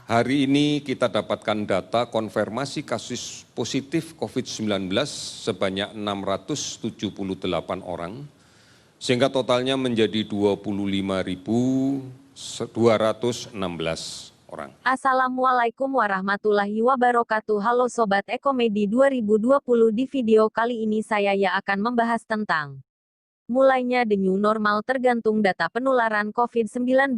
Hari ini kita dapatkan data konfirmasi kasus positif COVID-19 sebanyak 678 orang, sehingga totalnya menjadi 25.216 orang. Assalamualaikum warahmatullahi wabarakatuh. Halo Sobat Ekomedi 2020. Di video kali ini saya akan membahas tentang mulainya the new normal tergantung data penularan COVID-19.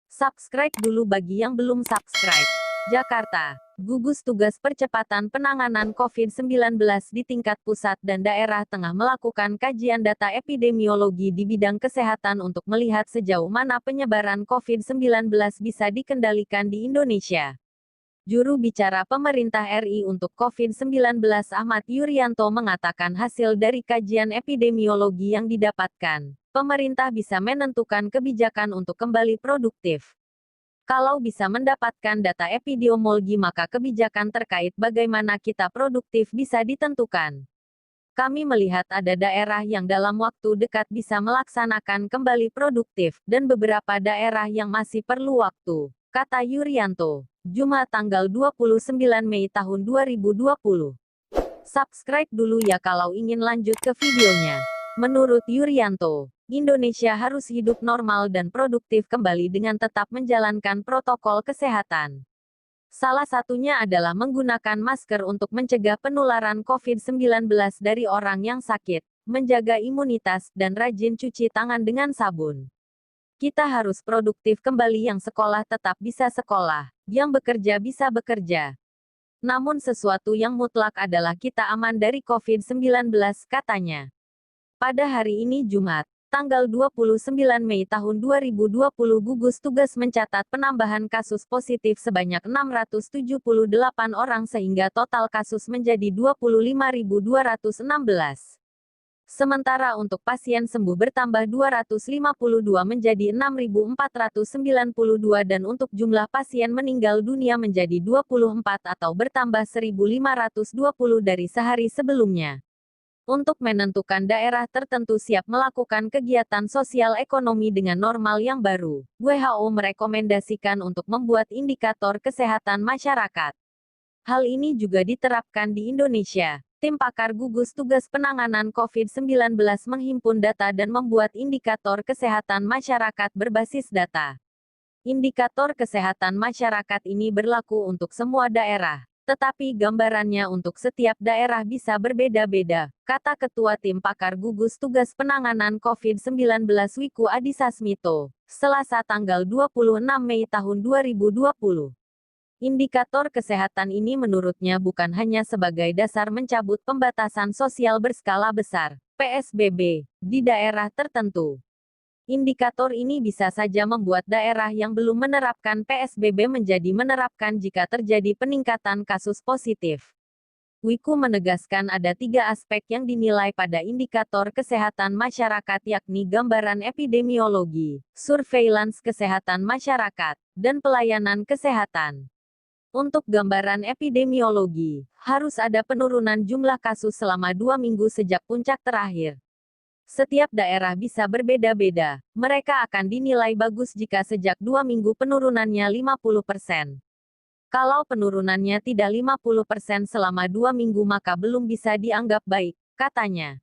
Subscribe dulu bagi yang belum subscribe. Jakarta. Gugus Tugas Percepatan Penanganan COVID-19 di tingkat pusat dan daerah tengah melakukan kajian data epidemiologi di bidang kesehatan untuk melihat sejauh mana penyebaran COVID-19 bisa dikendalikan di Indonesia. Juru bicara pemerintah RI untuk COVID-19 Ahmad Yuryanto mengatakan hasil dari kajian epidemiologi yang didapatkan, pemerintah bisa menentukan kebijakan untuk kembali produktif. Kalau bisa mendapatkan data epidemiologi maka kebijakan terkait bagaimana kita produktif bisa ditentukan. Kami melihat ada daerah yang dalam waktu dekat bisa melaksanakan kembali produktif, dan beberapa daerah yang masih perlu waktu, kata Yuryanto. Jumat tanggal 29 Mei tahun 2020. Subscribe dulu ya kalau ingin lanjut ke videonya. Menurut Yuryanto, Indonesia harus hidup normal dan produktif kembali dengan tetap menjalankan protokol kesehatan. Salah satunya adalah menggunakan masker untuk mencegah penularan COVID-19 dari orang yang sakit, menjaga imunitas, dan rajin cuci tangan dengan sabun. Kita harus produktif kembali, yang sekolah tetap bisa sekolah, yang bekerja bisa bekerja. Namun sesuatu yang mutlak adalah kita aman dari COVID-19, katanya. Pada hari ini Jumat, tanggal 29 Mei tahun 2020 gugus tugas mencatat penambahan kasus positif sebanyak 678 orang sehingga total kasus menjadi 25.216. Sementara untuk pasien sembuh bertambah 252 menjadi 6.492 dan untuk jumlah pasien meninggal dunia menjadi 24 atau bertambah 1.520 dari sehari sebelumnya. Untuk menentukan daerah tertentu siap melakukan kegiatan sosial ekonomi dengan normal yang baru, WHO merekomendasikan untuk membuat indikator kesehatan masyarakat. Hal ini juga diterapkan di Indonesia. Tim pakar gugus tugas penanganan COVID-19 menghimpun data dan membuat indikator kesehatan masyarakat berbasis data. Indikator kesehatan masyarakat ini berlaku untuk semua daerah. Tetapi gambarannya untuk setiap daerah bisa berbeda-beda, kata Ketua Tim Pakar Gugus Tugas Penanganan COVID-19 Wiku Adhisa Smito, Selasa tanggal 26 Mei tahun 2020. Indikator kesehatan ini menurutnya bukan hanya sebagai dasar mencabut pembatasan sosial berskala besar, PSBB, di daerah tertentu. Indikator ini bisa saja membuat daerah yang belum menerapkan PSBB menjadi menerapkan jika terjadi peningkatan kasus positif. Wiku menegaskan ada 3 aspek yang dinilai pada indikator kesehatan masyarakat, yakni gambaran epidemiologi, surveillance kesehatan masyarakat, dan pelayanan kesehatan. Untuk gambaran epidemiologi, harus ada penurunan jumlah kasus selama 2 minggu sejak puncak terakhir. Setiap daerah bisa berbeda-beda, mereka akan dinilai bagus jika sejak 2 minggu penurunannya 50%. Kalau penurunannya tidak 50% selama 2 minggu maka belum bisa dianggap baik, katanya.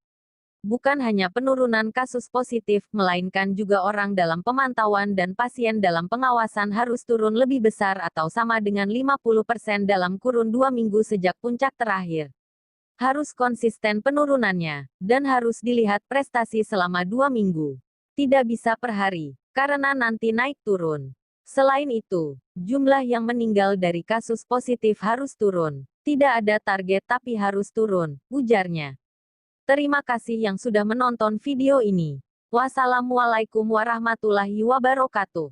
Bukan hanya penurunan kasus positif, melainkan juga orang dalam pemantauan dan pasien dalam pengawasan harus turun lebih besar atau sama dengan 50% dalam kurun 2 minggu sejak puncak terakhir. Harus konsisten penurunannya, dan harus dilihat prestasi selama 2 minggu. Tidak bisa per hari, karena nanti naik turun. Selain itu, jumlah yang meninggal dari kasus positif harus turun. Tidak ada target tapi harus turun, ujarnya. Terima kasih yang sudah menonton video ini. Wassalamualaikum warahmatullahi wabarakatuh.